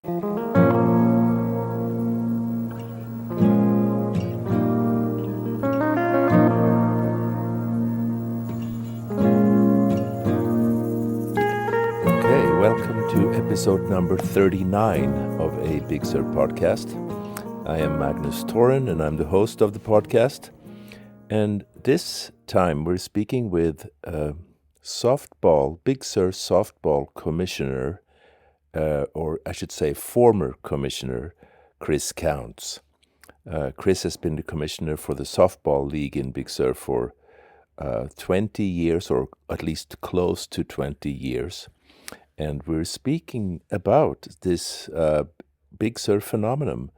Welcome to episode number 39 of a Big Sur podcast. I am Magnus Toren and I'm the host of the podcast. And this time we're speaking with Big Sur Softball Commissioner, or I should say former Commissioner, Chris Counts. Chris has been the commissioner for the Softball League in Big Sur for 20 years, or at least close to 20 years. And we're speaking about this Big Sur phenomenon,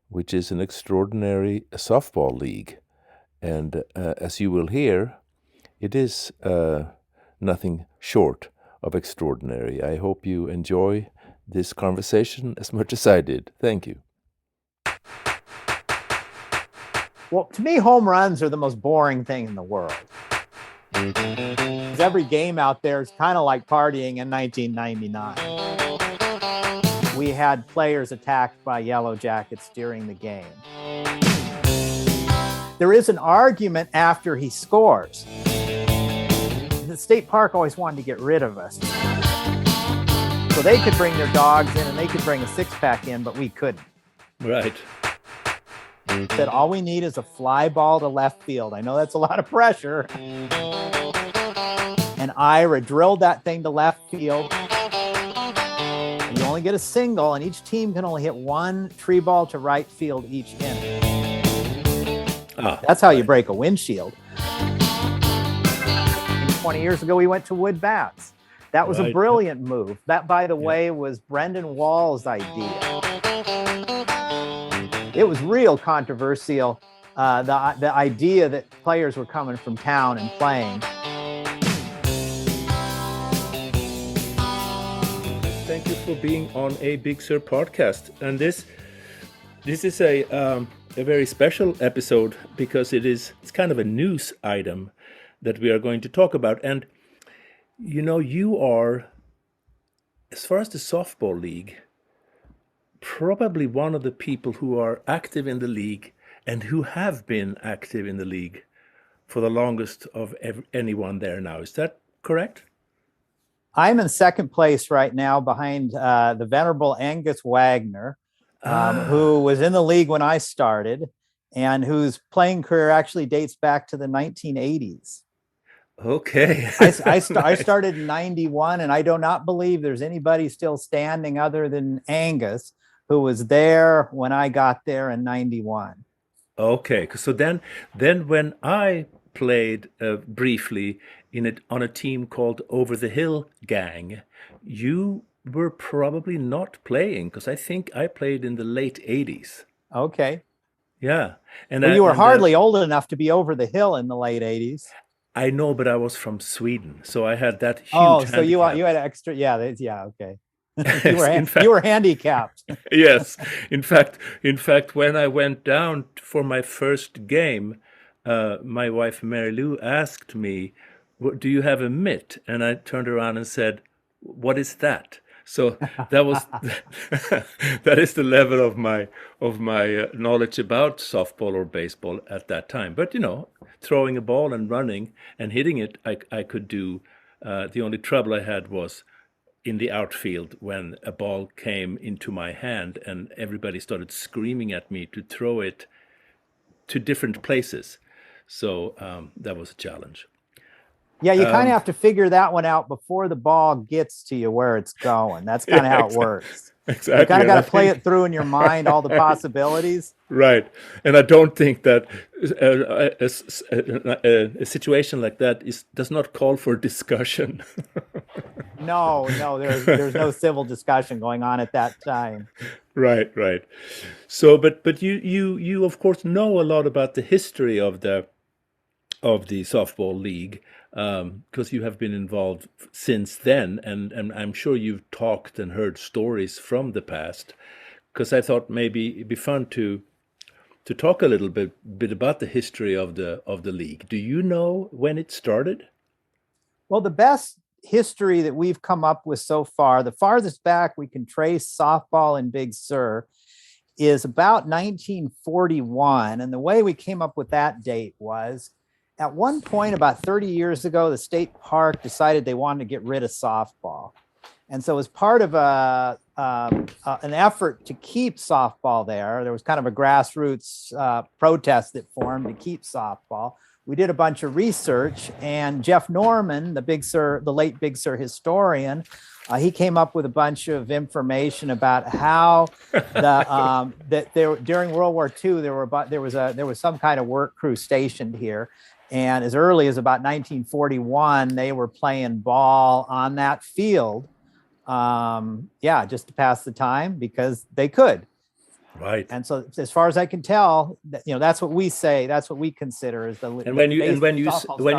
which is an extraordinary softball league. And as you will hear, it is nothing short of extraordinary. I hope you enjoy this conversation as much as I did. Thank you. Well, to me, home runs are the most boring thing in the world. Every game out there is kind of like partying in 1999. We had players attacked by Yellow Jackets during the game. There is an argument after he scores. The state park always wanted to get rid of us. So they could bring their dogs in and they could bring a six-pack in, but we couldn't. Right. Said all we need is a fly ball to left field. I know that's a lot of pressure. And Ira drilled that thing to left field. And you only get a single, and each team can only hit one tree ball to right field each inning. That's how you break a windshield. 20 years ago, we went to wood bats. That was a brilliant move. That, by the way, was Brendan Wall's idea. It was real controversial, the idea that players were coming from town and playing. Thank you for being on a Big Sur podcast. And this is a very special episode because it's kind of a news item that we are going to talk about. And, you know, you are, as far as the softball league, probably one of the people who are active in the league and who have been active in the league for the longest of anyone there now. Is that correct? I'm in second place right now behind the venerable Angus Wagner, who was in the league when I started and whose playing career actually dates back to the 1980s. Okay. I started in 91, and I do not believe there's anybody still standing other than Angus, who was there when I got there in 91. Okay. So then when I played briefly on a team called Over the Hill Gang, you were probably not playing, because I think I played in the late 80s. Okay. Yeah. And you were hardly old enough to be over the hill in the late 80s. I know, but I was from Sweden, so I had that huge handicap. So you had extra, okay. You were handicapped. Yes. In fact, when I went down for my first game, my wife Mary Lou asked me, "Do you have a mitt?" And I turned around and said, "What is that?" So that was that is the level of my knowledge about softball or baseball at that time. But you know, throwing a ball and running and hitting it, I could do. The only trouble I had was in the outfield when a ball came into my hand and everybody started screaming at me to throw it to different places. So that was a challenge. Yeah, you kind of have to figure that one out before the ball gets to you where it's going. That's kind of how it works. Exactly. You kind of got to play it through in your mind, all the possibilities. Right. And I don't think that a situation like that does not call for discussion. No, there's no civil discussion going on at that time. Right. So, but you of course know a lot about the history of the softball league, because you have been involved since then, and I'm sure you've talked and heard stories from the past. Because I thought maybe it'd be fun to talk a little bit about the history of the league. Do you know when it started? Well, the best history that we've come up with so far, the farthest back we can trace softball in Big Sur is about 1941. And the way we came up with that date was at one point about 30 years ago, the state park decided they wanted to get rid of softball. And so as part of an effort to keep softball there was kind of a grassroots protest that formed to keep softball. We did a bunch of research, and Jeff Norman, the late Big Sur historian, he came up with a bunch of information about how during World War II there was some kind of work crew stationed here, and as early as about 1941 they were playing ball on that field, just to pass the time because they could. Right. And so, as far as I can tell, that's what we say. That's what we consider as the. And when you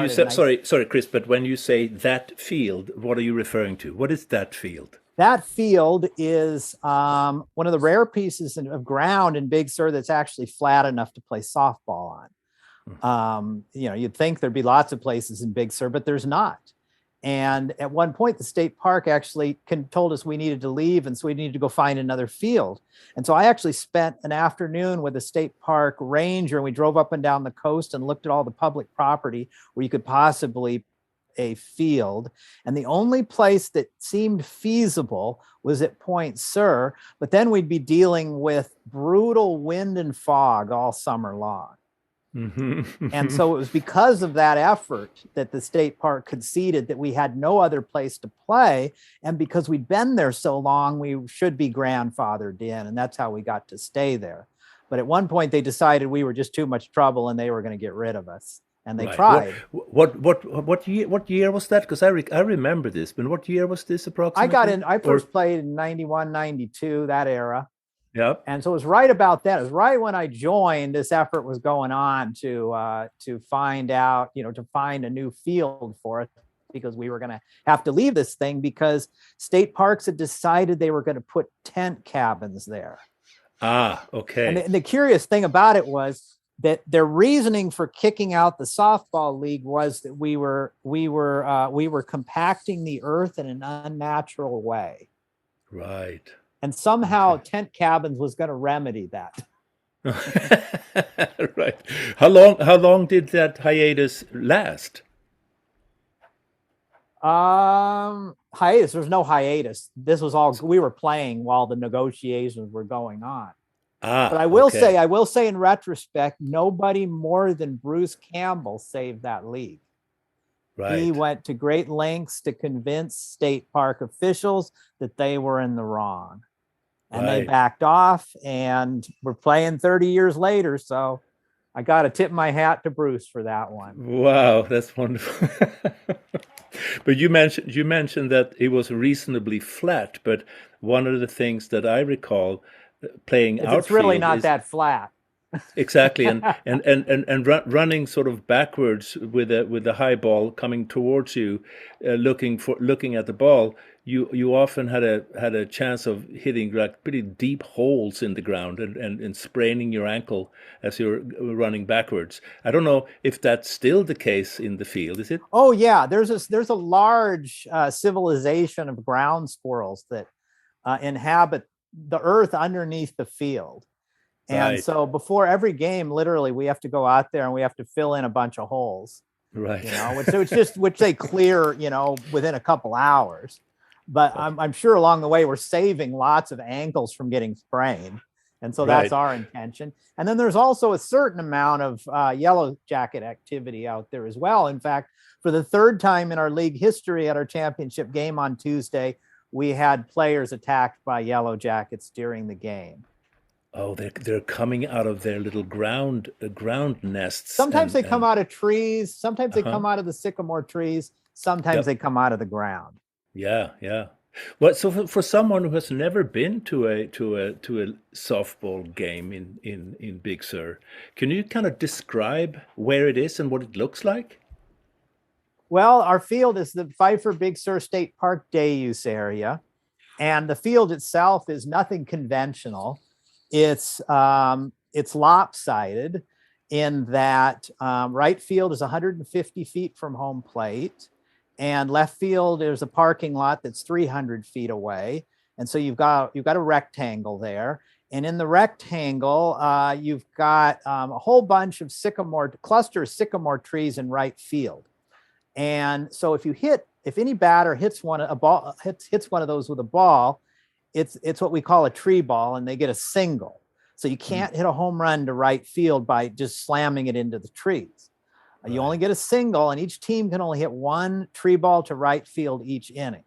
say, sorry, Chris, but when you say that field, what are you referring to? What is that field? That field is one of the rare pieces of ground in Big Sur that's actually flat enough to play softball on. You'd think there'd be lots of places in Big Sur, but there's not. And at one point, the state park actually told us we needed to leave, and so we needed to go find another field. And so I actually spent an afternoon with the state park ranger, and we drove up and down the coast and looked at all the public property where you could possibly a field. And the only place that seemed feasible was at Point Sur, but then we'd be dealing with brutal wind and fog all summer long. Mm-hmm. And so it was because of that effort that the state park conceded that we had no other place to play. And because we'd been there so long, we should be grandfathered in. And that's how we got to stay there. But at one point, they decided we were just too much trouble and they were going to get rid of us. And they tried. What year was that? Because I remember this. But what year was this approximately? I first played in 91, 92, that era. Yep. And so it was right about that. It was right when I joined, this effort was going on to find out, to find a new field for it, because we were going to have to leave this thing because state parks had decided they were going to put tent cabins there. Ah, okay. And the curious thing about it was that their reasoning for kicking out the softball league was that we were compacting the earth in an unnatural way. Right. And somehow tent cabins was going to remedy that. Right. How long did that hiatus last? Hiatus. There's no hiatus. This was all we were playing while the negotiations were going on. But I will say in retrospect, nobody more than Bruce Campbell saved that league. Right. He went to great lengths to convince state park officials that they were in the wrong. And they backed off, and we're playing 30 years later. So I got to tip my hat to Bruce for that one. Wow, that's wonderful. But you mentioned that it was reasonably flat. But one of the things that I recall playing outfield, it's really not that flat. Exactly, and running sort of backwards with the high ball coming towards you, looking at the ball. You often had a chance of hitting like pretty deep holes in the ground and spraining your ankle as you're running backwards. I don't know if that's still the case in the field, is it? Oh yeah, there's a large civilization of ground squirrels that inhabit the earth underneath the field. And so before every game, literally, we have to go out there and we have to fill in a bunch of holes. Right. Which they clear, within a couple hours. But I'm sure along the way we're saving lots of ankles from getting sprained. And so that's our intention. And then there's also a certain amount of yellow jacket activity out there as well. In fact, for the third time in our league history at our championship game on Tuesday, we had players attacked by yellow jackets during the game. Oh, they're coming out of their little ground nests. Sometimes they come out of trees. Sometimes they come out of the sycamore trees. Sometimes they come out of the ground. Yeah, yeah. Well, so for someone who has never been to a softball game in Big Sur, can you kind of describe where it is and what it looks like? Well, our field is the Pfeiffer Big Sur State Park day use area, and the field itself is nothing conventional. It's lopsided in that right field is 150 feet from home plate, and left field, there's a parking lot that's 300 feet away. And so you've got a rectangle there. And in the rectangle, you've got a whole bunch of cluster sycamore trees in right field. And so if any batter hits one of those with a ball, it's what we call a tree ball, and they get a single. So you can't hit a home run to right field by just slamming it into the trees. You only get a single, and each team can only hit one tree ball to right field each inning.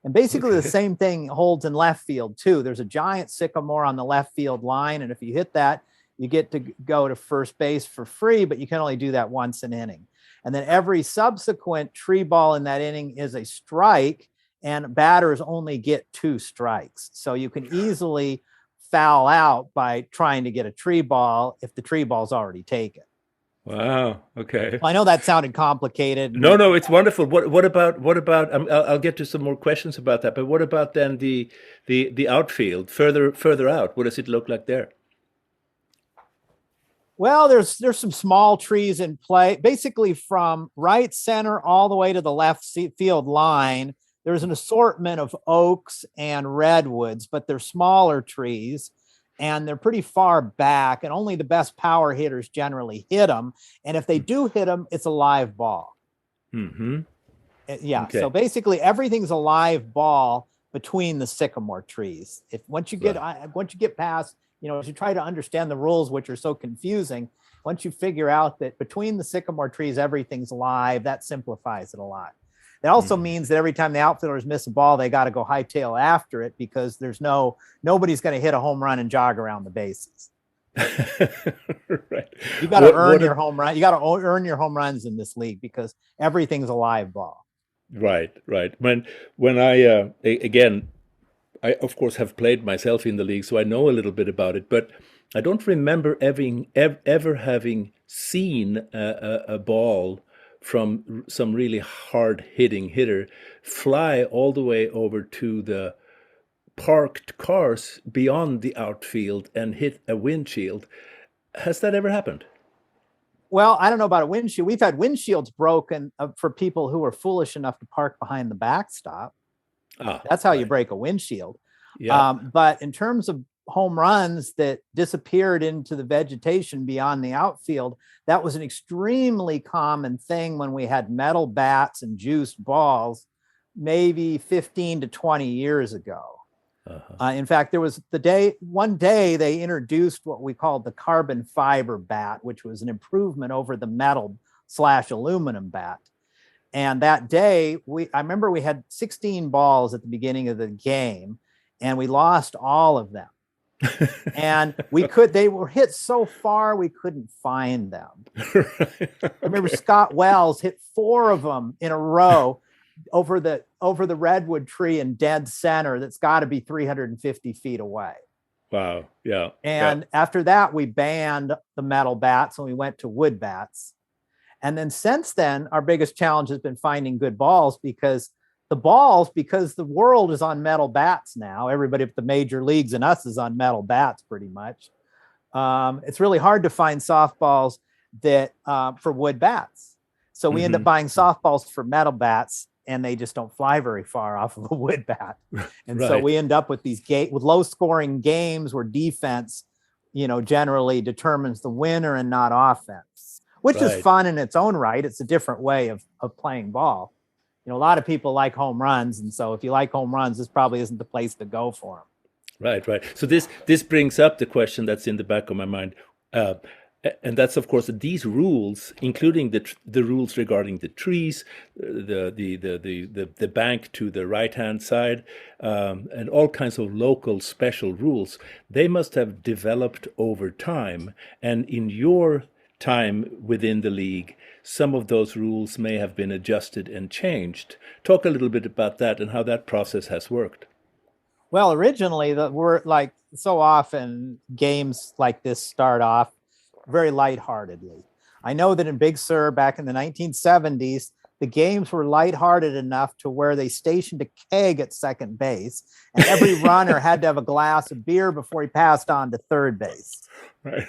And basically the same thing holds in left field too. There's a giant sycamore on the left field line, and if you hit that, you get to go to first base for free, but you can only do that once an inning. And then every subsequent tree ball in that inning is a strike, and batters only get 2 strikes. So you can easily foul out by trying to get a tree ball if the tree ball's already taken. Wow. Okay. Well, I know that sounded complicated. No, it's wonderful. What about? I'll get to some more questions about that. But what about then the outfield further out? What does it look like there? Well, there's some small trees in play, basically from right center all the way to the left field line. There's an assortment of oaks and redwoods, but they're smaller trees. And they're pretty far back, and only the best power hitters generally hit them. And if they do hit them, it's a live ball. Mm-hmm. Yeah. Okay. So basically, everything's a live ball between the sycamore trees. Once you get past, as you try to understand the rules, which are so confusing, once you figure out that between the sycamore trees everything's live, that simplifies it a lot. It also means that every time the outfielders miss a ball, they got to go hightail after it, because nobody's going to hit a home run and jog around the bases. Right. You got to earn your home run. You got to earn your home runs in this league, because everything's a live ball. Right. When I again, I of course have played myself in the league, so I know a little bit about it, but I don't remember ever having seen a ball from some really hard-hitting hitter fly all the way over to the parked cars beyond the outfield and hit a windshield. Has that ever happened? Well, I don't know about a windshield. We've had windshields broken for people who were foolish enough to park behind the backstop. That's how you break a windshield. Yeah. But in terms of home runs that disappeared into the vegetation beyond the outfield, that was an extremely common thing when we had metal bats and juiced balls, maybe 15 to 20 years ago. In fact, there was one day they introduced what we called the carbon fiber bat, which was an improvement over the metal/aluminum bat. And that day, I remember we had 16 balls at the beginning of the game, and we lost all of them. And they were hit so far we couldn't find them. Right. I remember Scott Wells hit 4 of them in a row over the redwood tree in dead center that's got to be 350 feet away. Wow. Yeah. And after that, we banned the metal bats and we went to wood bats. And then since then, our biggest challenge has been finding good balls, because the world is on metal bats now. Everybody at the major leagues and us is on metal bats pretty much. It's really hard to find softballs that for wood bats. So we end up buying softballs for metal bats, and they just don't fly very far off of a wood bat. And so we end up with with low scoring games where defense, generally determines the winner and not offense, which is fun in its own right. It's a different way of playing ball. A lot of people like home runs. And so if you like home runs, this probably isn't the place to go for them. Right. So this brings up the question that's in the back of my mind. And that's, of course, these rules, including the rules regarding the trees, the bank to the right-hand side, and all kinds of local special rules, they must have developed over time. And in your time within the league, some of those rules may have been adjusted and changed. Talk a little bit about that and how that process has worked. Well, originally, so often games like this start off very lightheartedly. I know that in Big Sur back in the 1970s, the games were lighthearted enough to where they stationed a keg at second base, and every runner had to have a glass of beer before he passed on to third base. Right.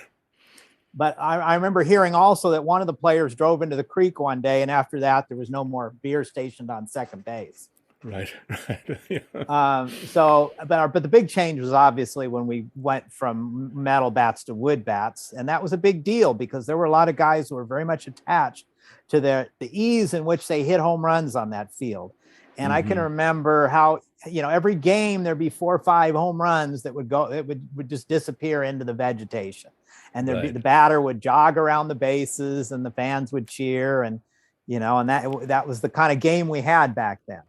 But I remember hearing also that one of the players drove into the creek one day, and after that, there was no more beer stationed on second base. Right, right. Yeah. But the big change was obviously when we went from metal bats to wood bats, and that was a big deal because there were a lot of guys who were very much attached to the ease in which they hit home runs on that field. And I can remember how, every game there'd be 4 or 5 home runs that would go, it would just disappear into the vegetation. And there'd be the batter would jog around the bases and the fans would cheer. And, and that was the kind of game we had back then.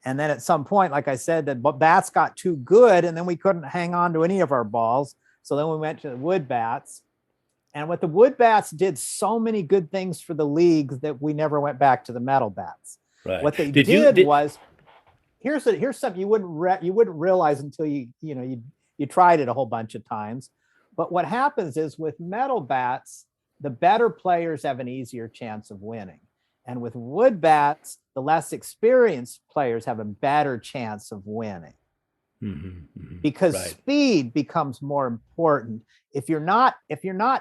And then at some point, like I said, the bats got too good and then we couldn't hang on to any of our balls. So then we went to the wood bats. And what the wood bats did so many good things for the league that we never went back to the metal bats. Right. What they did was, here's something you wouldn't realize until you tried it a whole bunch of times. But what happens is with metal bats, the better players have an easier chance of winning. And with wood bats, the less experienced players have a better chance of winning. Because speed becomes more important. If you're not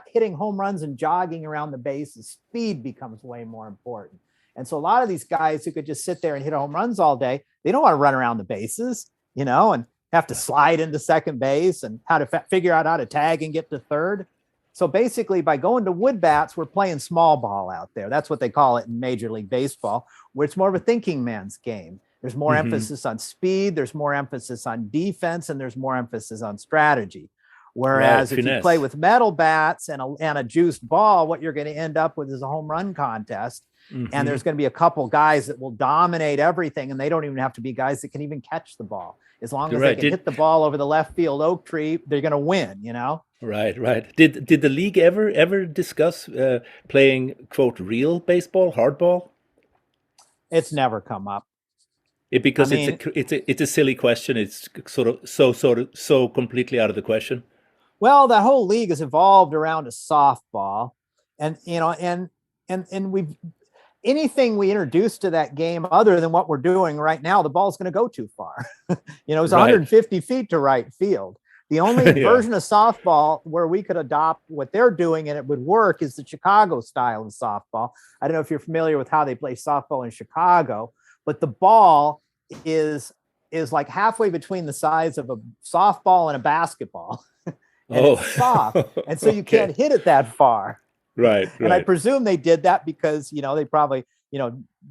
hitting home runs and jogging around the bases, speed becomes way more important. And so a lot of these guys who could just sit there and hit home runs all day, they don't want to run around the bases, and have to slide into second base and how to figure out how to tag and get to third. So basically, by going to wood bats, we're playing small ball out there. That's what they call it in Major League Baseball, where it's more of a thinking man's game. There's more emphasis on speed, there's more emphasis on defense, and there's more emphasis on strategy. Whereas if you play with metal bats and a juiced ball, what you're going to end up with is a home run contest. And there's going to be a couple guys that will dominate everything, and they don't even have to be guys that can even catch the ball. As long as they can hit the ball over the left field oak tree, they're going to win, Right. Did the league ever discuss playing, quote, real baseball, hardball? It's never come up. Because it's a silly question. It's sort of so completely out of the question. Well, the whole league has evolved around a softball, and we've anything we introduce to that game other than what we're doing right now, the ball's going to go too far. It's 150 feet to right field. The only version of softball where we could adopt what they're doing and it would work is the Chicago style of softball. I don't know if you're familiar with how they play softball in Chicago, but the ball is like halfway between the size of a softball and a basketball. It's soft. And so you can't hit it that far. Right. And I presume they did that because, they probably,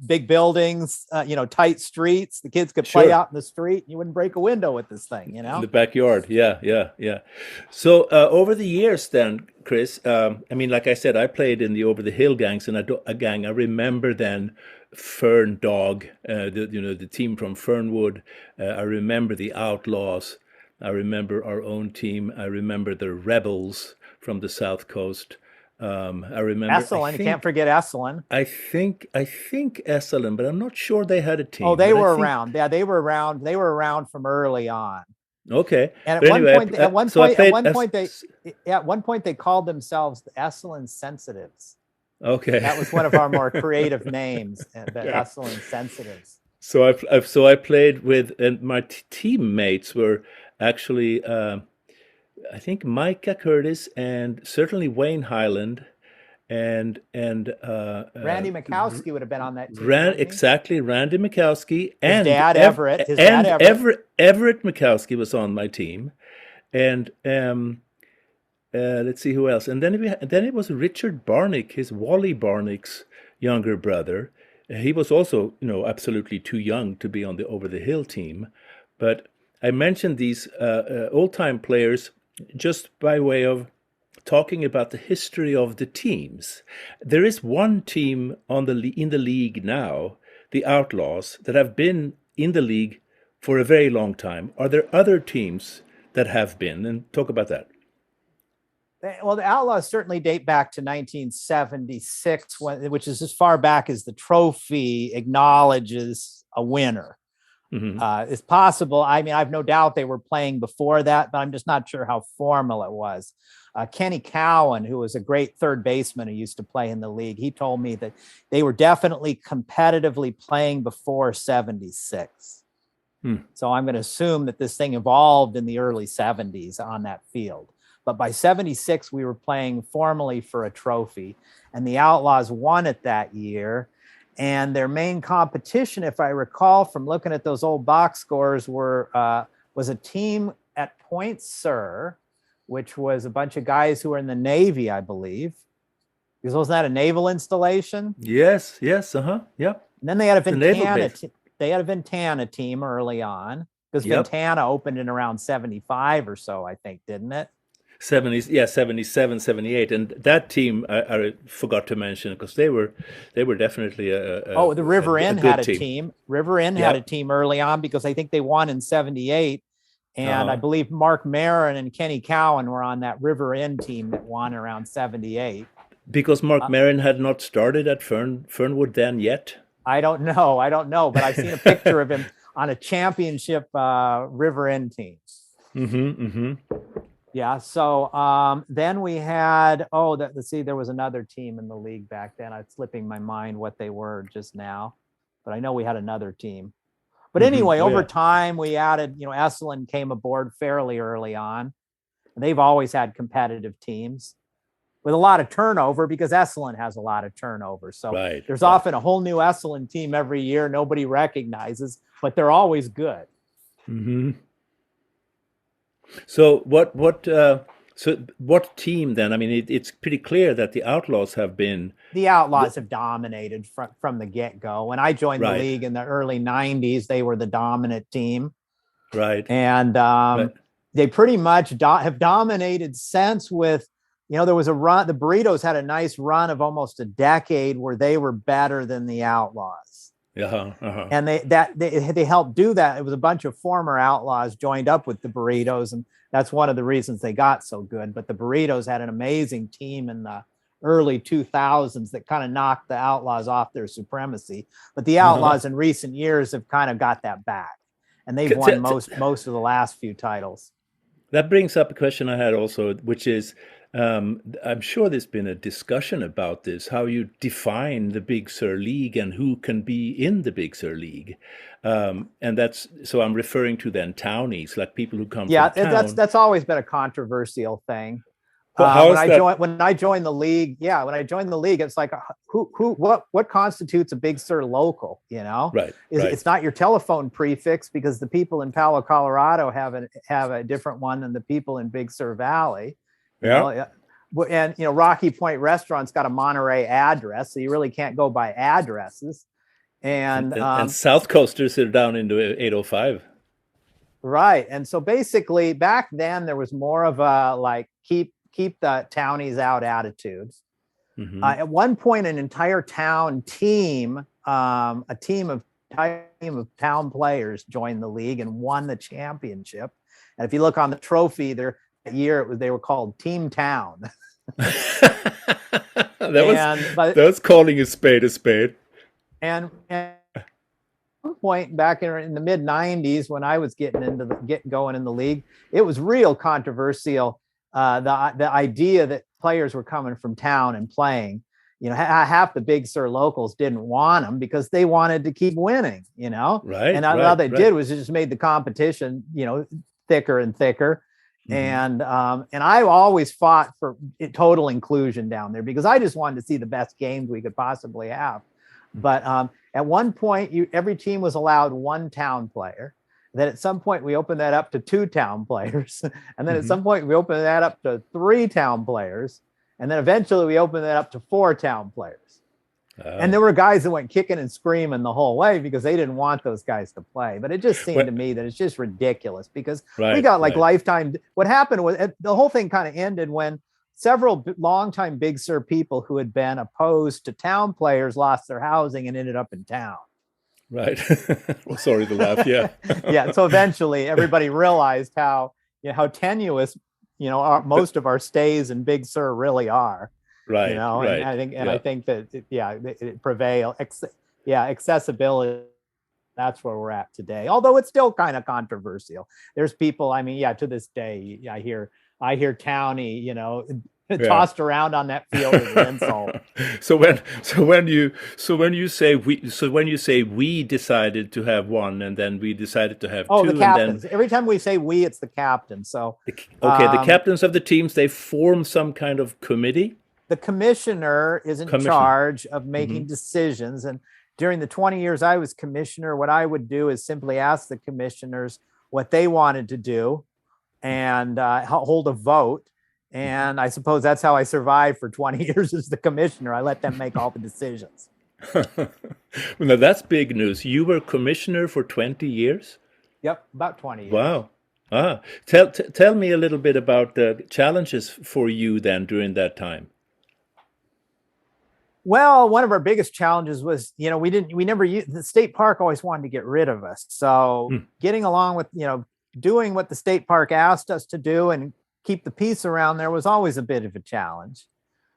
big buildings, tight streets, the kids could play out in the street and you wouldn't break a window with this thing, In the backyard. Yeah. So over the years then, Chris, like I said, I played in the Over the Hill gangs and I remember then Fern Dog, the team from Fernwood. I remember the Outlaws. I remember our own team. I remember the Rebels from the South Coast. I remember Esalen. You can't forget Esalen. I think Esalen, but I'm not sure they had a team. Oh, they were around. Yeah, they were around. They were around from early on. Okay. And at one point they called themselves the Esalen Sensitives. Okay. That was one of our more creative names, the Esalen Sensitives. So I played with, and my teammates were actually. I think Micah Curtis and certainly Wayne Highland and Randy Mikowski would have been on that team. Exactly, Randy Mikowski and his dad Everett. Everett Mikowski was on my team, and let's see who else. And then it was Richard Barnick, his Wally Barnick's younger brother. He was also absolutely too young to be on the Over the Hill team, but I mentioned these old-time players just by way of talking about the history of the teams. There is one team in the league now, the Outlaws, that have been in the league for a very long time. Are there other teams that have been? And talk about that. Well, the Outlaws certainly date back to 1976, which is as far back as the trophy acknowledges a winner. It's possible. I have no doubt they were playing before that, but I'm just not sure how formal it was. Kenny Cowan, who was a great third baseman who used to play in the league, he told me that they were definitely competitively playing before 76. So I'm going to assume that this thing evolved in the early 70s on that field. But by 76, we were playing formally for a trophy, and the Outlaws won it that year. And their main competition, if I recall from looking at those old box scores, was a team at Point Sur, which was a bunch of guys who were in the Navy, I believe. Because wasn't that a naval installation? Yes, yes, yep. And then they had a The naval Ventana. base. They had a Ventana team early on, because Yep. Ventana opened in around 75 or so, I think, didn't it? 70s, yeah, 77, 78, and that team I forgot to mention because they were definitely Oh, the River Inn good had a team. team. River Inn had a Yep. team early on, because I think they won in 78. And I Uh-huh. believe Mark Marin and Kenny Cowan were on that River Inn team that won around 78. Because Mark Maron had not started at Fernwood then yet. I don't know, but I've seen a picture of him on a championship River Inn team. Yeah. So then we had, let's see, there was another team in the league back then. It's slipping my mind what they were just now, but I know we had another team. But anyway, over time we added, Esalen came aboard fairly early on. They've always had competitive teams with a lot of turnover, because Esalen has a lot of turnover. So there's often a whole new Esalen team every year nobody recognizes, but they're always good. So what team then? I mean, it's pretty clear that the Outlaws have been. The Outlaws have dominated from the get-go. When I joined the league in the early 90s, they were the dominant team. Right. And they pretty much have dominated since. With, there was a run, the Burritos had a nice run of almost a decade where they were better than the Outlaws. And they helped do that. It was a bunch of former Outlaws joined up with the Burritos, and that's one of the reasons they got so good. But the Burritos had an amazing team in the early 2000s that kind of knocked the Outlaws off their supremacy. But the Outlaws in recent years have kind of got that back, and they've won most of the last few titles. That brings up a question I had also, which is, I'm sure there's been a discussion about this, how you define the Big Sur League and who can be in the Big Sur League. And so I'm referring to then townies, like people who come from town. Yeah, that's always been a controversial thing. Well, when I joined the league, it's like, what constitutes a Big Sur local? Right. It's not your telephone prefix, because the people in Palo, Colorado have a different one than the people in Big Sur Valley. And Rocky Point Restaurant's got a Monterey address, so you really can't go by addresses. And South Coasters are down into 805. Right. And so basically back then there was more of a like keep the townies out attitude. At one point, an entire town team, a team of town players joined the league and won the championship. And if you look on the trophy, that year they were called Team Town. that was calling a spade a spade. And at one point back in the mid 90s, when I was getting going in the league, it was real controversial. The idea that players were coming from town and playing. Half the Big Sur locals didn't want them because they wanted to keep winning. Right. And all they did was it just made the competition, thicker and thicker. And I always fought for total inclusion down there, because I just wanted to see the best games we could possibly have. But at one point, every team was allowed one town player. Then at some point, we opened that up to 2 town players. And then at some point, we opened that up to 3 town players. And then eventually, we opened that up to 4 town players. And there were guys that went kicking and screaming the whole way because they didn't want those guys to play. But it just seemed to me that it's just ridiculous, because we got lifetime. What happened was the whole thing kind of ended when several longtime Big Sur people who had been opposed to town players lost their housing and ended up in town. Right. Well, sorry to laugh. Yeah. Yeah. So eventually everybody realized how tenuous, most of our stays in Big Sur really are. Right. Right. And I think that it prevails. Accessibility. That's where we're at today. Although it's still kind of controversial. There's people. To this day, I hear townie. Yeah. tossed around on that field as an insult. When you say we decided to have one, and then we decided to have Oh, the two, and then captains. Every time we say we, it's the captain. So the um, captains of the teams, they form some kind of committee. the commissioner is in Commission. charge of Hmm. making decisions. And during the 20 years I was commissioner, what I would do is simply ask the commissioners what they wanted to do and hold a vote. And I suppose that's how I survived for 20 years as the commissioner. I let them make all the decisions. Now that's big news. You were commissioner for 20 years. Yep, about 20 years. Wow. Ah, tell me a little bit about the challenges for you then during that time. Well, one of our biggest challenges was, we never used the state park always wanted to get rid of us. So Hmm. getting along with, doing what the state park asked us to do and keep the peace around there was always a bit of a challenge.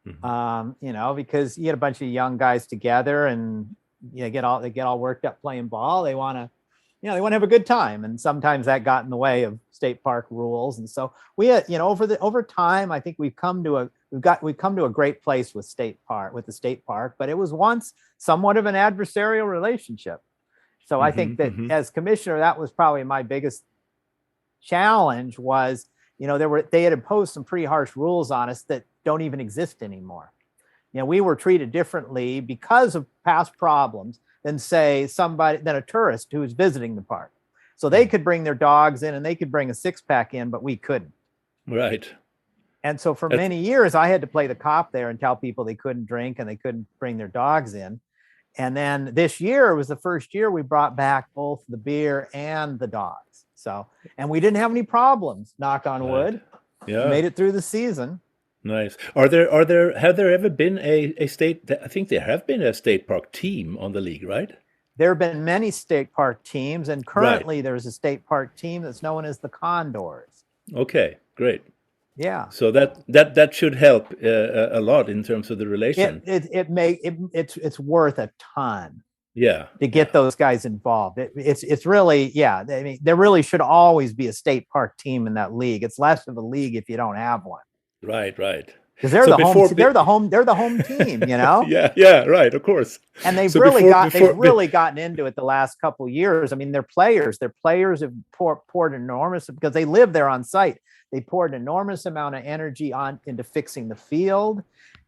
Mhm. Because you get a bunch of young guys together and they get all worked up playing ball. They want to have a good time, and sometimes that got in the way of state park rules. And so we had, over time, I think we've come to a great place with the state park, but it was once somewhat of an adversarial relationship. So I think Mhm. that Mhm. as commissioner, that was probably my biggest challenge was, they had imposed some pretty harsh rules on us that don't even exist anymore. We were treated differently because of past problems than a tourist who was visiting the park. So they could bring their dogs in and they could bring a six-pack in, but we couldn't. Right. And so for That's many years, I had to play the cop there and tell people they couldn't drink and they couldn't bring their dogs in. And then this year was the first year we brought back both the beer and the dogs. So, and we didn't have any problems, knock on right. wood. We Yeah. made it through the season. Nice. Have there ever been a state, I think there have been a state park team on the league, right? There have been many state park teams, and Right. currently there's a state park team that's known as the Condors. Okay, great. Yeah. So that should help a lot in terms of the It relation. it it may it, it's worth a ton Yeah. to Yeah. get those guys involved. It's really, yeah. I mean, there really should always be a state park team in that league. It's less of a league if you don't have one, Right, right. because they're So the home before, they're the home they're the home team, yeah, yeah, right, of course. and they've So really before, got they've before, be- really gotten into it the last couple of years. I mean, their players have poured enormous, because they live there on site. They poured an enormous amount of energy into fixing the field.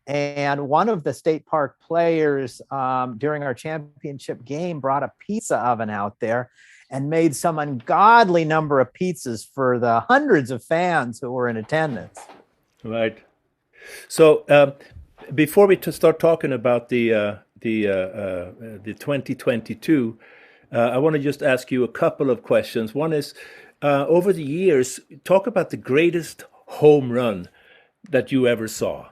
And one of the state park players during our championship game brought a pizza oven out there and made some ungodly number of pizzas for the hundreds of fans who were in attendance. right. So before we start talking about the 2022, I want to just ask you a couple of questions. One is, over the years, talk about the greatest home run that you ever saw.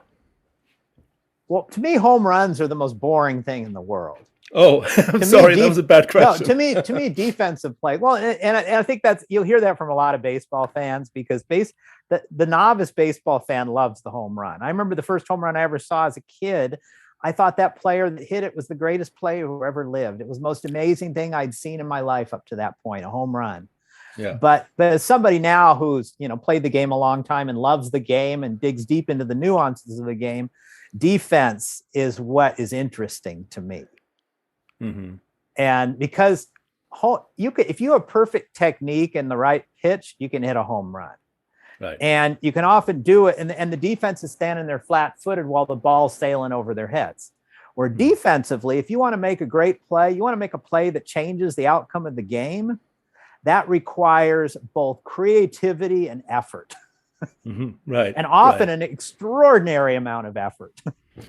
Well, to me, home runs are the most boring thing in the world. Oh, I'm To me, sorry, that was a bad no, question. to me, defensive play. Well, and I think you'll hear that from a lot of baseball fans, because the novice baseball fan loves the home run. I remember the first home run I ever saw as a kid. I thought that player that hit it was the greatest player who ever lived. It was the most amazing thing I'd seen in my life up to that point, a home run. Yeah. But as somebody now who's played the game a long time and loves the game and digs deep into the nuances of the game, defense is what is interesting to me. Hmm. And because if you have perfect technique and the right pitch, you can hit a home run. Right. And you can often do it, and the defense is standing there flat-footed while the ball's sailing over their heads. Where defensively, if you want to make a great play, you want to make a play that changes the outcome of the game, that requires both creativity and effort. Hmm. Right. And often right. an extraordinary amount of effort.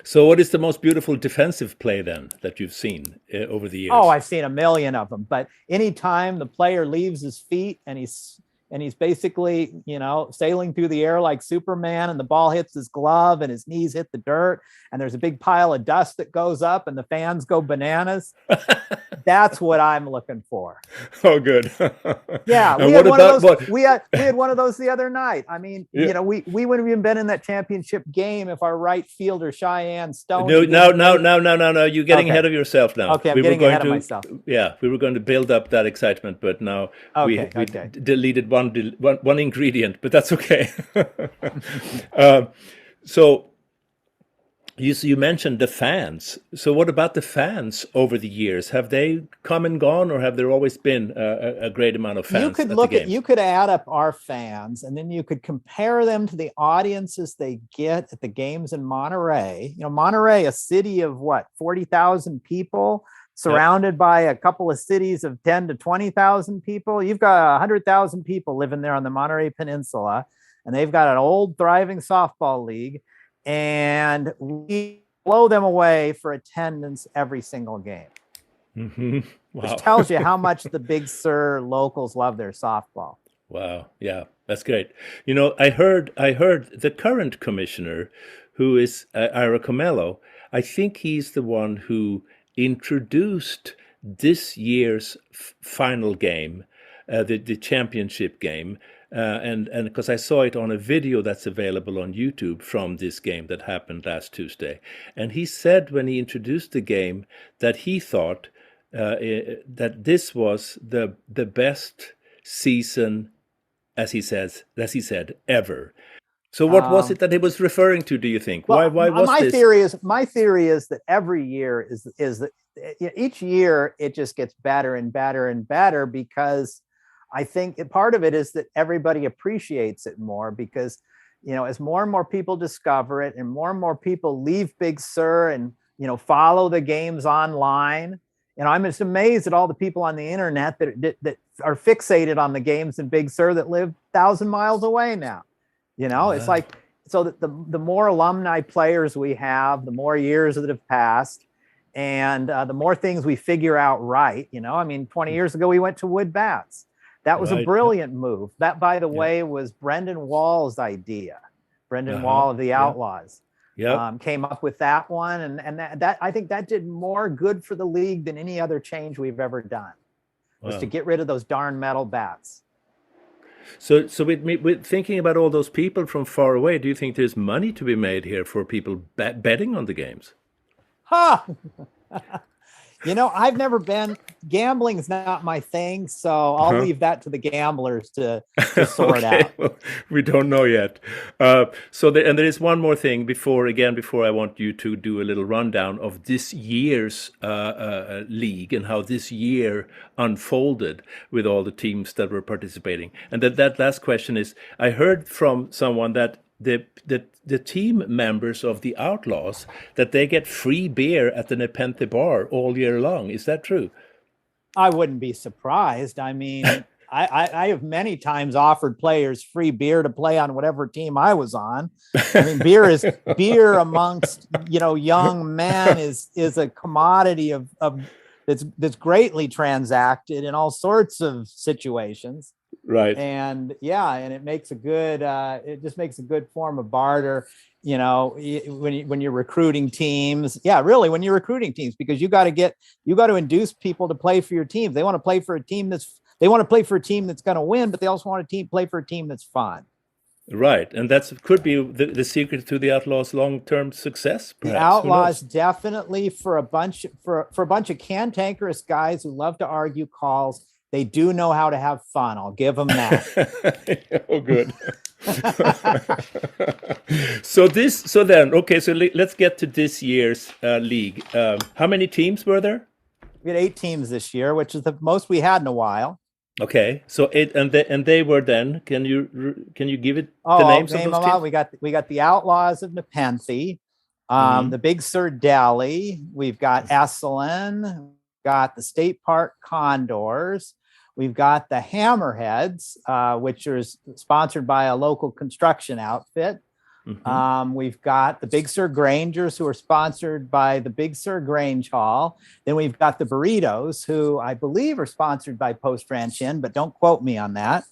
So, what is the most beautiful defensive play then that you've seen over the years? Oh, I've seen a million of them. But anytime the player leaves his feet and he's basically, sailing through the air like Superman, and the ball hits his glove and his knees hit the dirt, and there's a big pile of dust that goes up and the fans go bananas. That's what I'm looking for. Oh, good. Yeah, And we what had one about of those. We had one of those the other night. I mean, Yeah. we wouldn't have even been in that championship game if our right fielder Cheyenne Stone. No, no. You're getting Okay. ahead of yourself now. Okay, I'm We were getting going ahead of to, myself. Yeah, we were going to build up that excitement, but now we Okay. deleted one ingredient, but that's okay. Um, So you mentioned the fans. So what about the fans over the years? Have they come and gone, or have there always been a great amount of You fans could at the look at, games? you could add up our fans, and then you could compare them to the audiences they get at the games in Monterey. You know, Monterey, a city of what, 40,000 people, Yep. surrounded by a couple of cities of 10 to 20,000 people. You've got 100,000 people living there on the Monterey Peninsula, and they've got an old thriving softball league, and we blow them away for attendance every single game, Hmm. which Wow. tells you how much the Big Sur locals love their softball. Wow. Yeah, that's great. I heard the current commissioner, who is Ira Comello. I think he's the one who introduced this year's final game, the championship game, and because I saw it on a video that's available on YouTube from this game that happened last Tuesday, and he said when he introduced the game that he thought that this was the best season, as he said, ever. So what was it Um, that he was referring to, do you think? Why well, why was this? my theory is that every year is that each year it just gets better and better and better, because I think part of it is that everybody appreciates it more, because as more and more people discover it and more people leave Big Sur and follow the games online. And I'm just amazed at all the people on the internet that are fixated on the games in Big Sur that live 1,000 miles away now. It's Ah, like, so that the more alumni players we have, the more years that have passed, and the more things we figure out right. I mean, 20 years ago we went to wood bats. That was a right. Yep. brilliant move. That, by the Yep. way, was Brendan Wall's idea. Brendan Uh-huh. Wall of the Yep. Outlaws Yep. came up with that one, and that I think that did more good for the league than any other change we've ever done. Was to Wow. get rid of those darn metal bats. So with thinking about all those people from far away, do you think there's money to be made here for people betting on the games? Ha! I've never been, gambling's not my thing, so I'll Huh? leave that to the gamblers to sort Okay, out. well, we don't know yet. And there is one more thing before I want you to do a little rundown of this year's league and how this year unfolded with all the teams that were participating. And that last question is, I heard from someone that the team members of the Outlaws, that they get free beer at the Nepenthe bar all year long. Is that true? I wouldn't be surprised. I mean, I have many times offered players free beer to play on whatever team I was on. I mean, beer amongst young men is a commodity of that's greatly transacted in all sorts of situations. Right. And yeah, and it just makes a good form of barter, when you're recruiting teams. Yeah, really, when you're recruiting teams, because you got to induce people to play for your teams. They want to play for a team that's going to win, but they also want to play for a team that's fun. Right, and that could be the secret to the Outlaws' long-term success, The perhaps. Who Outlaws, knows? definitely, for a bunch of cantankerous guys who love to argue calls, they do know how to have fun. I'll give them that. Oh, good. Let's get to this year's league. How many teams were there? We had 8 teams this year, which is the most we had in a while. Okay, so eight, and they were then. Can you give it Oh, the I'll names of name those them out. teams? We got the Outlaws of Nepenthe, Hmm. the Big Sur Deli. We've got Esalen. We've got the State Park Condors. We've got the Hammerheads, which are sponsored by a local construction outfit. Hmm. We've got the Big Sur Grangers, who are sponsored by the Big Sur Grange Hall. Then we've got the Burritos, who I believe are sponsored by Post Ranch Inn, but don't quote me on that.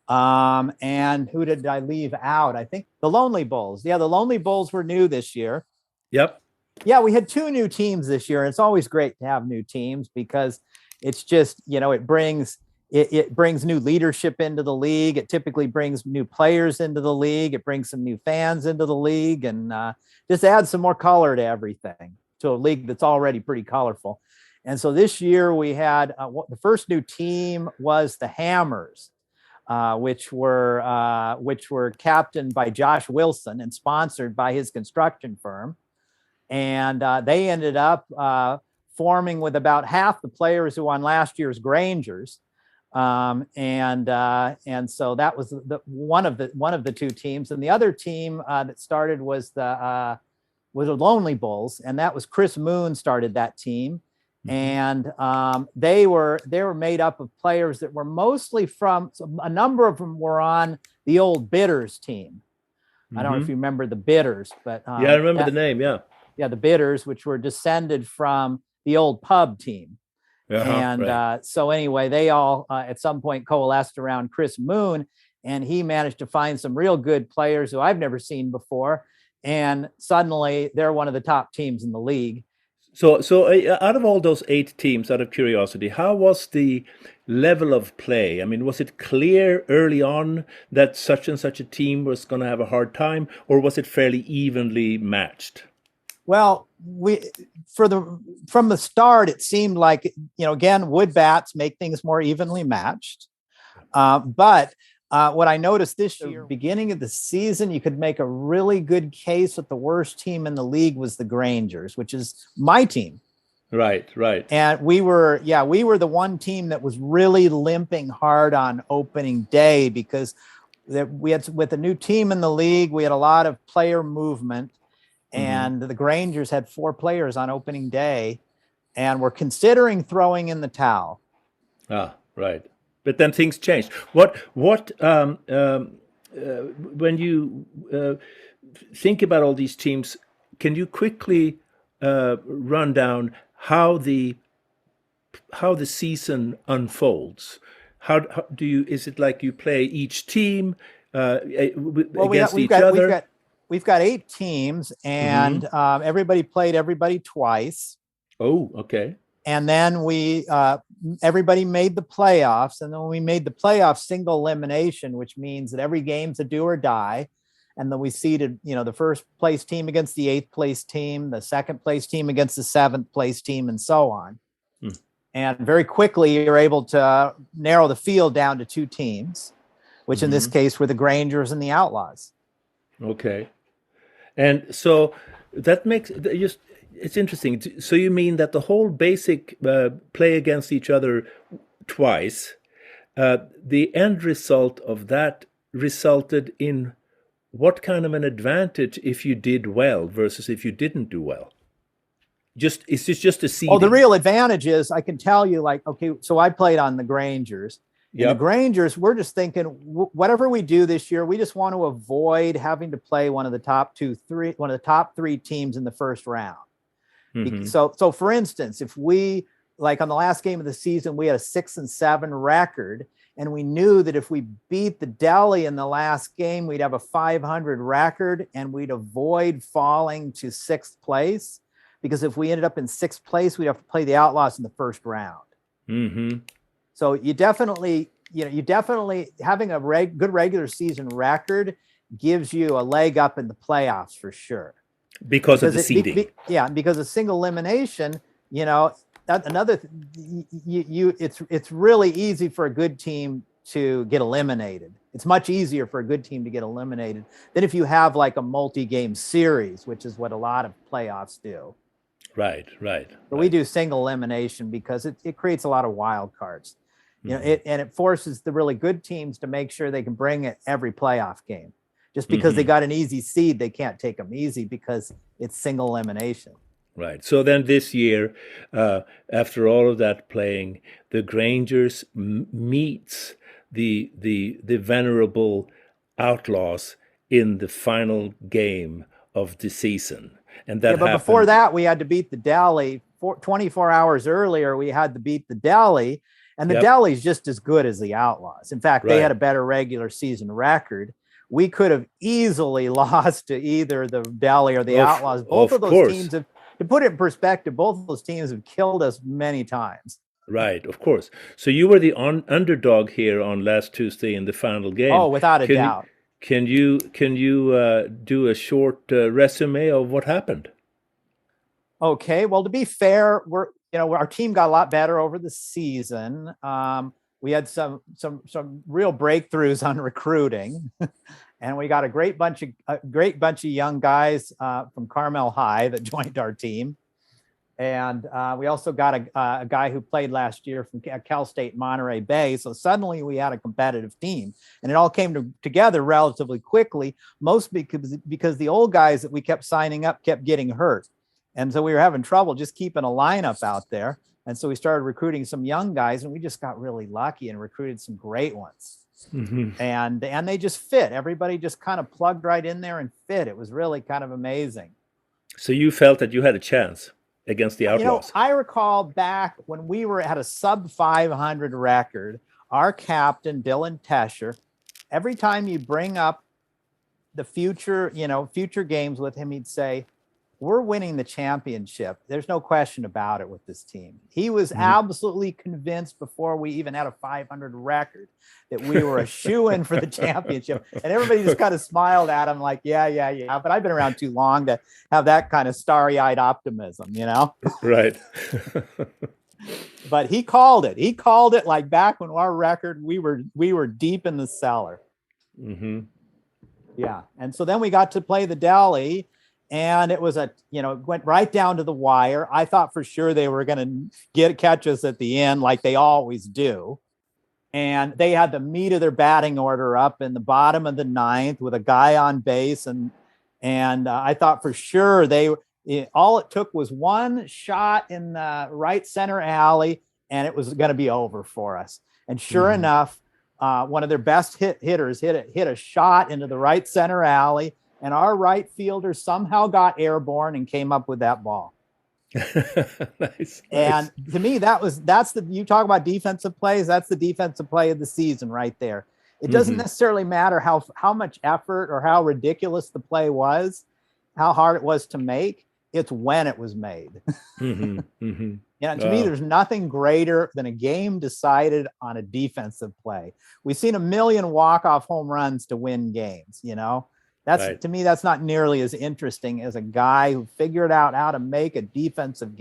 And who did I leave out? I think the Lonely Bulls. Yeah, the Lonely Bulls were new this year. Yep. Yeah, we had 2 new teams this year. And it's always great to have new teams, because it's just, it brings new leadership into the league. It typically brings new players into the league. It brings some new fans into the league, and just adds some more color to everything, to a league that's already pretty colorful. And so this year we had the first new team was the Hammers. which were captained by Josh Wilson and sponsored by his construction firm. And they ended up forming with about half the players who won last year's Grangers. And so that was one of the two teams. And the other team that started was the Lonely Bulls, and that was Chris Moon started that team. And they were made up of players that were mostly from, a number of them were on the old Bitters team. I don't know if you remember the Bitters, but yeah, I remember the name. Yeah, the Bitters, which were descended from the old pub team. And right. So anyway, they all at some point coalesced around Chris Moon, and he managed to find some real good players who I've never seen before. And suddenly they're one of the top teams in the league. So out of all those 8 teams, out of curiosity, how was the level of play? I mean, was it clear early on that such and such a team was going to have a hard time, or was it fairly evenly matched? Well, from the start, it seemed like, again, wood bats make things more evenly matched. But what I noticed this year, beginning of the season, you could make a really good case that the worst team in the league was the Grangers, which is my team. Right. And we were the one team that was really limping hard on opening day, because we had, with a new team in the league, we had a lot of player movement. And the Grangers had 4 players on opening day and were considering throwing in the towel. Ah, right. But then things changed. What when you think about all these teams, can you quickly run down how the season unfolds? How do you? Is it like you play each team against each other? We've got 8 teams, and everybody played everybody twice. Oh, okay. And then everybody made the playoffs. And then we made the playoffs single elimination, which means that every game's a do or die. And then we seeded, the first place team against the 8th place team, the second place team against the 7th place team, and so on. And very quickly, you're able to narrow the field down to 2 teams, which in this case were the Grangers and the Outlaws. Okay. And so that makes it's interesting. So you mean that the whole basic play against each other twice, the end result of that resulted in what kind of an advantage if you did well versus if you didn't do well? It's just a seeding. Oh, the real advantage is, I can tell you, okay, so I played on the Grangers. The Grangers, we're just thinking, whatever we do this year, we just want to avoid having to play one of the top 3 teams in the first round. So for instance, if we, on the last game of the season, we had a 6-7 record, and we knew that if we beat the Delhi in the last game, we'd have a 500 record, and we'd avoid falling to 6th place, because if we ended up in 6th place, we'd have to play the Outlaws in the first round. So you definitely having a good regular season record gives you a leg up in the playoffs for sure. Because of the seeding. Because of single elimination, it's really easy for a good team to get eliminated. It's much easier for a good team to get eliminated than if you have a multi-game series, which is what a lot of playoffs do. Right. But we do single elimination because it creates a lot of wild cards. It forces the really good teams to make sure they can bring it every playoff game. Just because they got an easy seed, they can't take them easy because it's single elimination. Right. So then this year, after all of that playing, the Grangers meets the venerable Outlaws in the final game of the season. And that but before that, we had to beat the Delhi. 24 hours earlier, we had to beat the Delhi. And the Delhi's just as good as the Outlaws. In fact, they had a better regular season record. We could have easily lost to either the Delhi or the Outlaws. Both of those teams have, to put it in perspective, both of those teams have killed us many times. Right, of course. So you were the underdog here on last Tuesday in the final game. Oh, without a doubt. Can you do a short resume of what happened? Okay. Well, to be fair, our team got a lot better over the season. we had some real breakthroughs on recruiting, and we got a great bunch of young guys from Carmel High that joined our team. And we also got a guy who played last year from Cal State Monterey Bay. So suddenly we had a competitive team, and it all came together relatively quickly, mostly because the old guys that we kept signing up kept getting hurt. And so we were having trouble just keeping a lineup out there. And so we started recruiting some young guys, and we just got really lucky and recruited some great ones. Mm-hmm. And they just fit. Everybody just kind of plugged right in there and fit. It was really kind of amazing. So you felt that you had a chance against the Outlaws? I recall back when we were at a sub 500 record, our captain, Dylan Tesher, every time you bring up the future games with him, he'd say, we're winning the championship. There's no question about it with this team. He was absolutely convinced before we even had a 500 record that we were a shoo-in for the championship. And everybody just kind of smiled at him like, yeah. But I've been around too long to have that kind of starry-eyed optimism, Right. But he called it. He called it like back when our record, we were deep in the cellar. Mm-hmm. Yeah. And so then we got to play the Deli. And it was it went right down to the wire. I thought for sure they were going to catch us at the end like they always do. And they had the meat of their batting order up in the bottom of the ninth with a guy on base. And I thought for sure all it took was one shot in the right center alley, and it was going to be over for us. And sure enough, one of their best hitters hit a shot into the right center alley. And our right fielder somehow got airborne and came up with that ball. Nice. And to me, you talk about defensive plays. That's the defensive play of the season right there. It doesn't necessarily matter how much effort or how ridiculous the play was, how hard it was to make. It's when it was made. To me, there's nothing greater than a game decided on a defensive play. We've seen a million walk-off home runs to win games, To me, that's not nearly as interesting as a guy who figured out how to make a defensive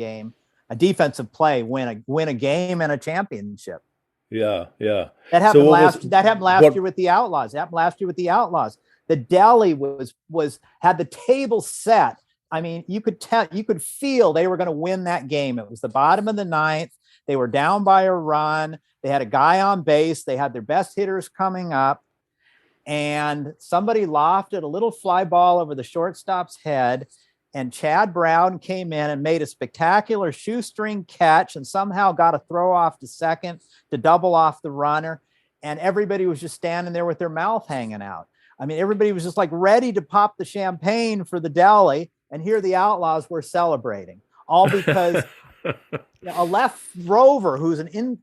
play, win a game and a championship. Yeah. That happened last year with the Outlaws. The Deli had the table set. I mean, you could feel they were going to win that game. It was the bottom of the ninth. They were down by a run. They had a guy on base. They had their best hitters coming up. And somebody lofted a little fly ball over the shortstop's head, and Chad Brown came in and made a spectacular shoestring catch and somehow got a throw off to second to double off the runner. And everybody was just standing there with their mouth hanging out. I mean, everybody was just like ready to pop the champagne for the Deli, and here the Outlaws were celebrating, all because a left rover who's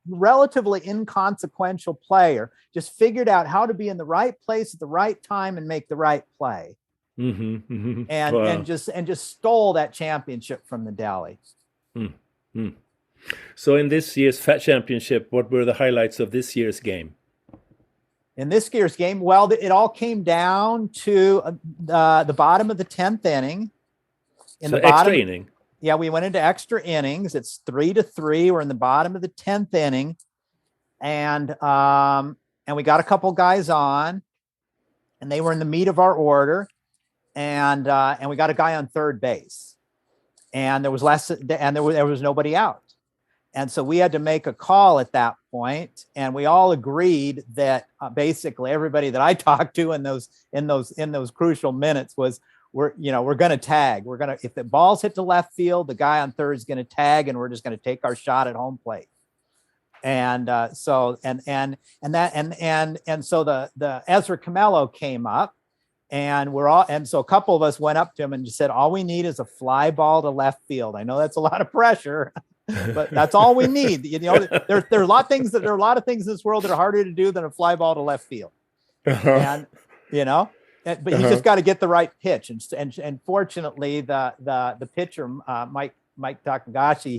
relatively inconsequential player just figured out how to be in the right place at the right time and make the right play. And just stole that championship from the Deli. So in this year's Fat Championship, what were the highlights of this year's game? In this year's game, well, it all came down to the bottom of the 10th inning. Extra inning. Yeah, we went into extra innings. It's 3-3. We're in the bottom of the 10th inning, and we got a couple guys on, and they were in the meat of our order, and we got a guy on third base, and there was nobody out, and so we had to make a call at that point, and we all agreed that basically everybody that I talked to in those crucial minutes was, we're going to tag. If the ball's hit to left field, the guy on third is going to tag, and we're just going to take our shot at home plate. And so the Ezra Comello came up, and so a couple of us went up to him and just said, all we need is a fly ball to left field. I know that's a lot of pressure, but that's all we need. There are a lot of things in this world that are harder to do than a fly ball to left field. And but you just got to get the right pitch, and fortunately, the pitcher Mike Takagashi,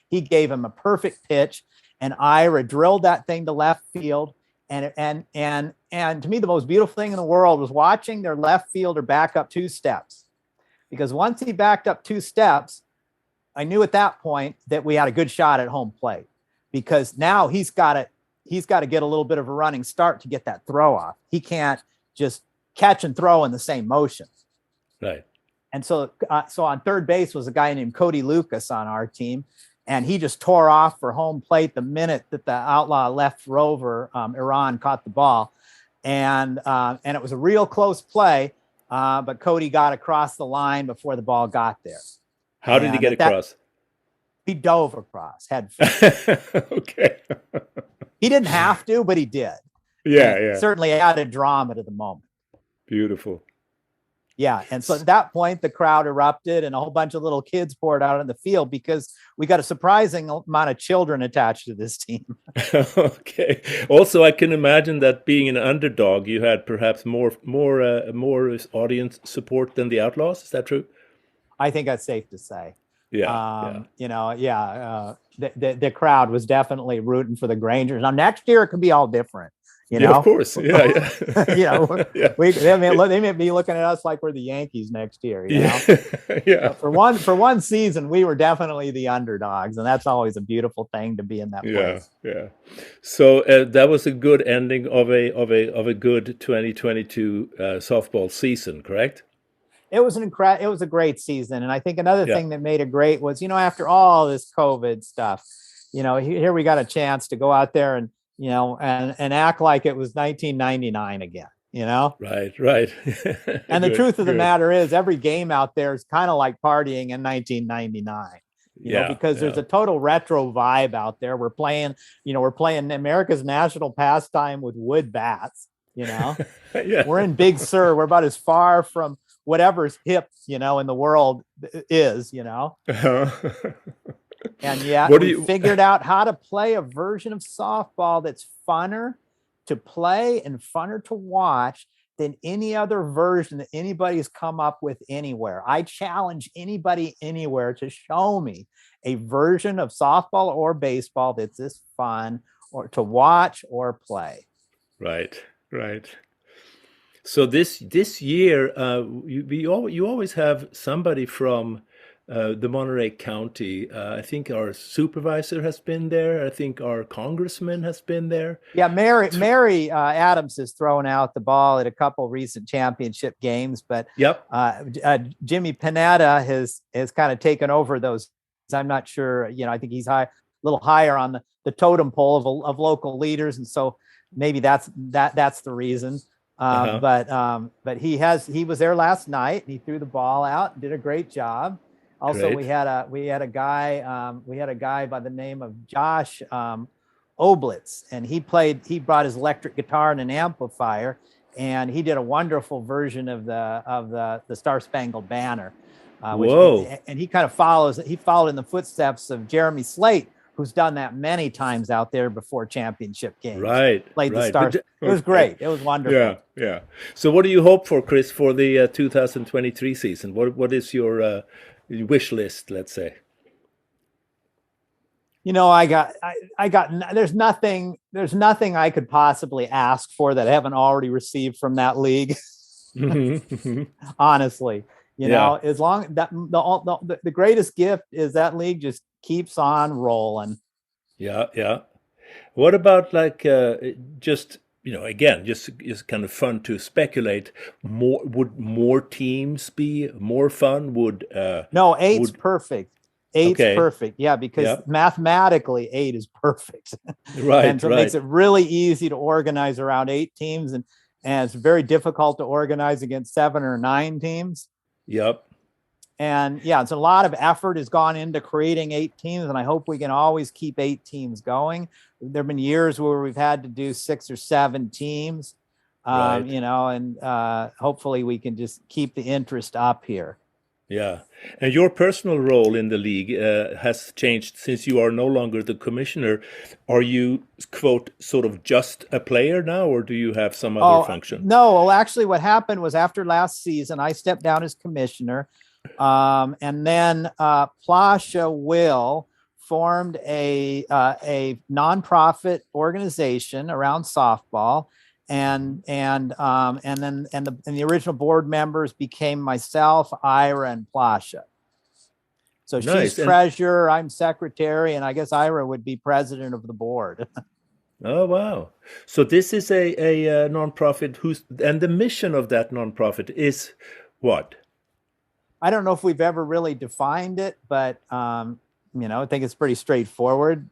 he gave him a perfect pitch, and Ira drilled that thing to left field, and to me the most beautiful thing in the world was watching their left fielder back up 2 steps, because once he backed up 2 steps, I knew at that point that we had a good shot at home plate, because now he's got he's got to get a little bit of a running start to get that throw off. He can't just catch and throw in the same motion. Right. And so on third base was a guy named Cody Lucas on our team, and he just tore off for home plate the minute that the outlaw left rover, Iran, caught the ball. And it was a real close play, but Cody got across the line before the ball got there. How did he get across? He dove across, head first. Okay. He didn't have to, but he did. Yeah. Certainly added drama to the moment. Beautiful. Yeah. And so at that point, the crowd erupted and a whole bunch of little kids poured out on the field because we got a surprising amount of children attached to this team. Okay. Also, I can imagine that being an underdog, you had perhaps more audience support than the Outlaws. Is that true? I think that's safe to say. Yeah. The crowd was definitely rooting for the Grangers. Now next year it could be all different. Of course. Yeah. They may be looking at us like we're the Yankees next year. You know? Yeah. For one season, we were definitely the underdogs, and that's always a beautiful thing to be in that place. Yeah. So that was a good ending of a good 2022 softball season, correct? It was a great season, and I think another thing that made it great was, after all this COVID stuff, here we got a chance to go out there and and act like it was 1999 again, Right. And the truth of the matter is every game out there is kind of like partying in 1999, because there's a total retro vibe out there. We're playing America's national pastime with wood bats, We're in Big Sur. We're about as far from whatever's hip, in the world is, And yet we figured out how to play a version of softball that's funner to play and funner to watch than any other version that anybody's come up with anywhere. I challenge anybody anywhere to show me a version of softball or baseball that's this fun or to watch or play. Right. So this year, you always have somebody from the Monterey County. I think our supervisor has been there. I think our congressman has been there. Yeah, Mary Adams has thrown out the ball at a couple recent championship games, but Jimmy Panetta has kind of taken over those. I'm not sure. I think he's a little higher on the totem pole of local leaders, and so maybe that's the reason. But he was there last night and he threw the ball out and did a great job. Also, we had a guy by the name of Josh Oblitz, and he brought his electric guitar and an amplifier, and he did a wonderful version of the Star Spangled Banner. And he kind of followed in the footsteps of Jeremy Slate, who's done that many times out there before championship games. Played the Stars. It was great. It was wonderful. Yeah. So what do you hope for, Chris, for the 2023 season? What is your wish list, let's say? There's nothing I could possibly ask for that I haven't already received from that league. Honestly, as long that the greatest gift is that league just keeps on rolling. Yeah. What about just kind of fun to speculate? Would more teams be more fun? No, eight's perfect. Eight's perfect. Yeah, because mathematically 8 is perfect. Right. And so it makes it really easy to organize around 8 teams, and it's very difficult to organize against 7 or 9 teams. Yep. And it's a lot of effort has gone into creating 8 teams, and I hope we can always keep 8 teams going. There have been years where we've had to do 6 or 7 teams, and hopefully we can just keep the interest up here. Yeah. And your personal role in the league has changed since you are no longer the commissioner. Are you, quote, sort of just a player now, or do you have some other function? No, well, actually what happened was after last season, I stepped down as commissioner. And then Plasha Will formed a nonprofit organization around softball, and then the original board members became myself, Ira, and Plasha. So she's treasurer, I'm secretary, and I guess Ira would be president of the board. Oh, wow. So this is a nonprofit and the mission of that nonprofit is what? I don't know if we've ever really defined it, but I think it's pretty straightforward.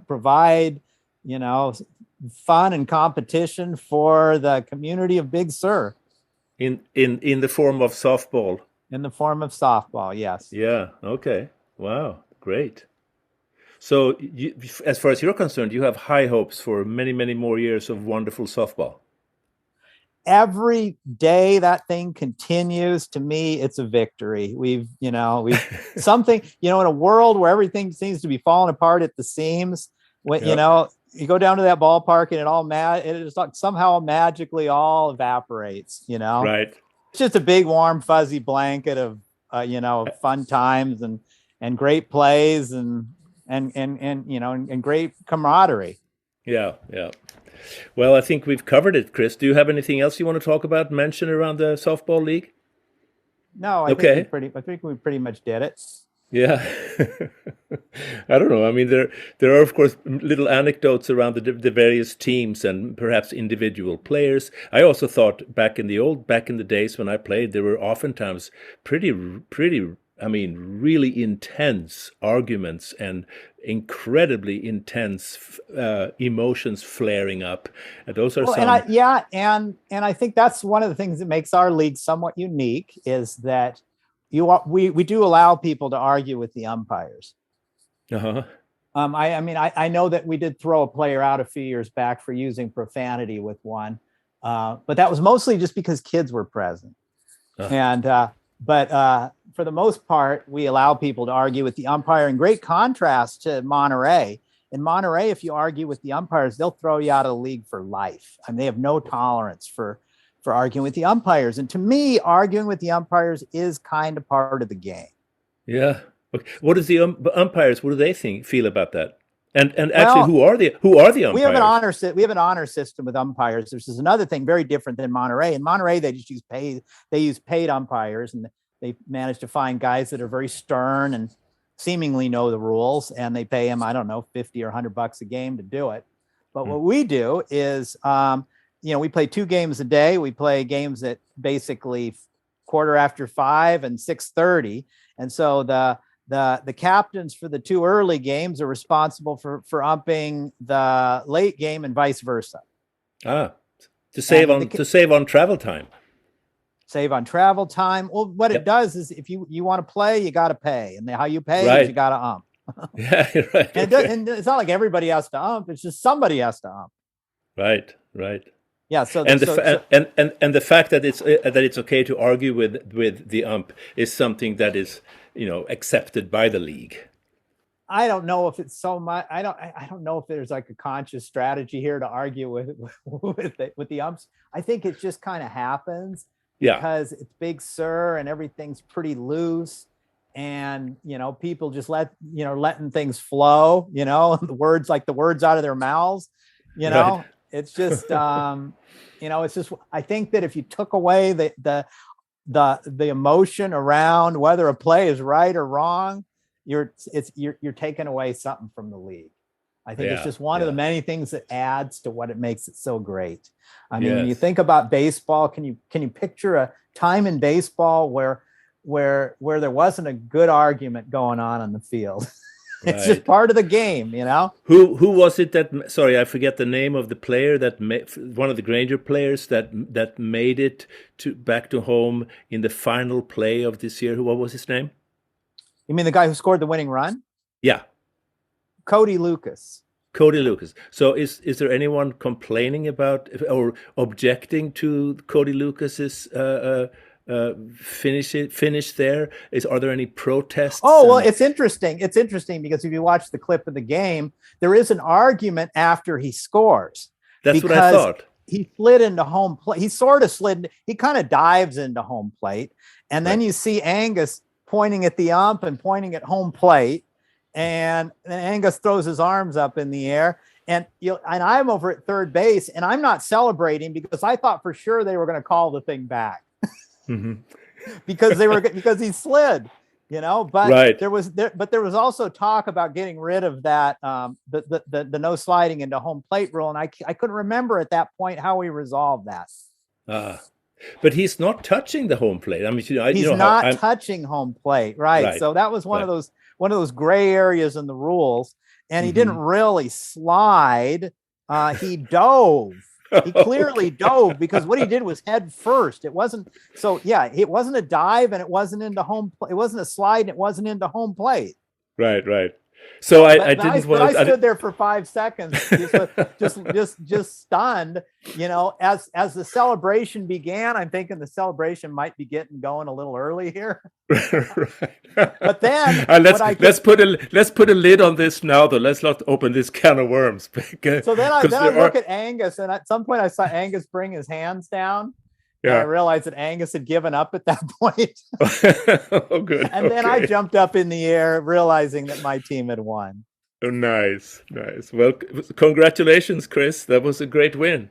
Provide, you know, fun and competition for the community of Big Sur In the form of softball. in the form of softball. Yes. Yeah. Okay. Wow. Great. So, as far as you're concerned, you have high hopes for many, many more years of wonderful softball. Every day that thing continues, to me, it's a victory. We've something, in a world where everything seems to be falling apart at the seams, when, Yeah. you go down to that ballpark and it is like somehow magically all evaporates, Right. It's just a big, warm, fuzzy blanket of, fun times and great plays and great camaraderie. Yeah. Yeah. Well, I think we've covered it, Chris. Do you have anything else you want to talk about, mention around the softball league? No, Okay. I think we pretty much did it. Yeah. I don't know. I mean, there are of course little anecdotes around the various teams and perhaps individual players. I also thought back in the days when I played, there were oftentimes pretty I mean, really intense arguments and incredibly intense emotions flaring up. And those are Well, some. and I think that's one of the things that makes our league somewhat unique is that we do allow people to argue with the umpires. Uh-huh. I know that we did throw a player out a few years back for using profanity with one, but that was mostly just because kids were present. Uh, But for the most part, we allow people to argue with the umpire. In great contrast to Monterey. In Monterey, if you argue with the umpires, they'll throw you out of the league for life. I mean, they have no tolerance for arguing with the umpires. And to me, arguing with the umpires is kind of part of the game. yeah. Okay. What is the umpires? What do they feel about that? And actually, Well, who are the we have an umpires? honor system with umpires. This is another thing very different than Monterey. In Monterey, they just use paid umpires, and they manage to find guys that are very stern and seemingly know the rules, and they pay them, I don't know, 50 or $100 a game to do it. But what we do is, we play 2 games a day. We play games at basically 5:15 and 6:30, and so the captains for the 2 early games are responsible for umping the late game and vice versa. Ah, to save on travel time. Save on travel time. Well, what it Yep. does is if you want to play, you got to pay, and how you pay is you Right. got to ump. Yeah. Right. And it's not like everybody has to ump; it's just somebody has to ump. Right. Right. Yeah. So And the so, so and the fact that it's okay to argue with the ump is something that is accepted by the league. I don't know if it's so much. I don't know if there's like a conscious strategy here to argue with the umps. I think it just kind of happens Yeah. because it's Big Sur and everything's pretty loose, and people just letting things flow. The words out of their mouths. Right. It's just it's just. I think that if you took away the emotion around whether a play is right or wrong, you're taking away something from the league. I think it's Yeah. just one of the Yeah. many things that adds to what it makes it so great. I mean, when you Yes. think about baseball, can you picture a time in baseball where there wasn't a good argument going on the field? It's just Right. part of the game. Who was it that? Sorry, I forget the name of the player one of the Granger players that made it back to home in the final play of this year. What was his name? You mean the guy who scored the winning run? Yeah, Cody Lucas. Cody Lucas. So is there anyone complaining about or objecting to Cody Lucas's finish there? Are there any protests? Oh, well, it's interesting. It's interesting because if you watch the clip of the game, there is an argument after he scores. That's what I thought. He slid into home plate. He sort of slid. He kind of dives into home plate. And then Right. you see Angus pointing at the ump and pointing at home plate. And then Angus throws his arms up in the air. And I'm over at third base, and I'm not celebrating because I thought for sure they were going to call the thing back Mhm. because he slid. but Right. there was also talk about getting rid of that, the no sliding into home plate rule. And I couldn't remember at that point how we resolved that. Ah, but he's not touching the home plate. I mean, He's how not I'm touching home plate. Right. right, So that was right. one of those gray areas in the rules. And he didn't Hmm. really slide. He dove. He clearly Okay. dove because what he did was head first. It wasn't so. Yeah, it wasn't a dive, and it wasn't into home. It wasn't a slide, and it wasn't into home plate. Right, right. So So, I didn't but I want stood there for 5 seconds, to. just stunned. As the celebration began, I'm thinking the celebration might be getting going a little early here. Right. But then And what I could let's put a lid on this now, though. Let's not open this can of worms so then because I there look are. at Angus, and at some point I saw Angus bring his hands down, and I Yeah. realized that Angus had given up at that point. Oh, good. And then I Okay. jumped up in the air, realizing that my team had won. Oh, nice, nice. Well, congratulations, Chris. That was a great win.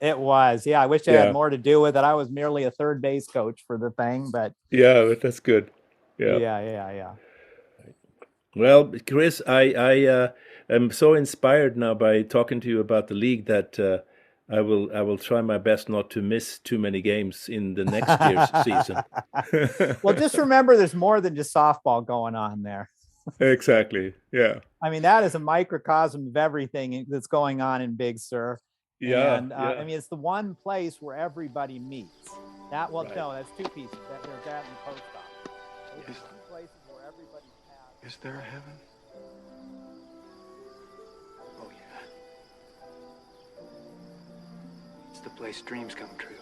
It was, yeah. I wish I had Yeah, more to do with it. I was merely a third base coach for the thing, but yeah, that's good. Yeah. yeah. Well, Chris, I am so inspired now by talking to you about the league that I will try my best not to miss too many games in the next year's season. Well, just remember there's more than just softball going on there. Exactly. Yeah. I mean, that is a microcosm of everything that's going on in Big Sur. Yeah. And I Yeah. mean, it's the one place where everybody meets. Right. No, that's two pieces. There's that and the post office. Those Yes. are two places where everybody has. Is there a heaven? Oh, yeah. It's the place dreams come true.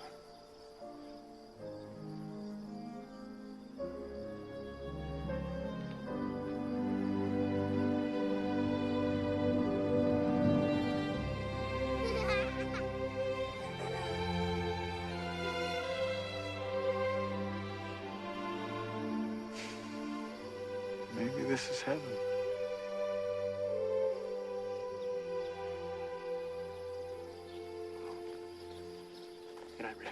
Maybe this is heaven. Good night, Ray.